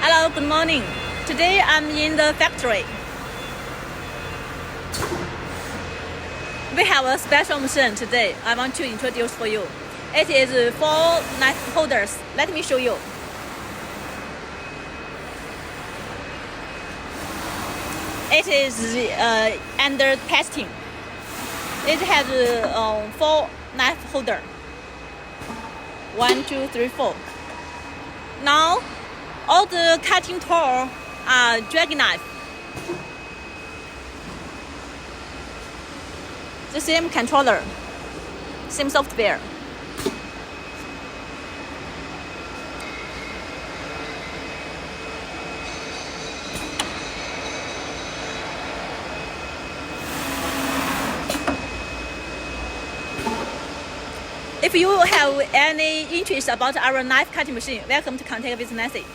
Hello, good morning. Today I'm in the factory. We have a special machine today I want to introduce for you. It is for knife holders. Let me show you. It is under testing. It has 4 knife holder. 1, 2, 3, 4. Now, all the cutting tool are dragon knife. The same controller, same software. If you have any interest about our knife cutting machine, welcome to contact with Nancy.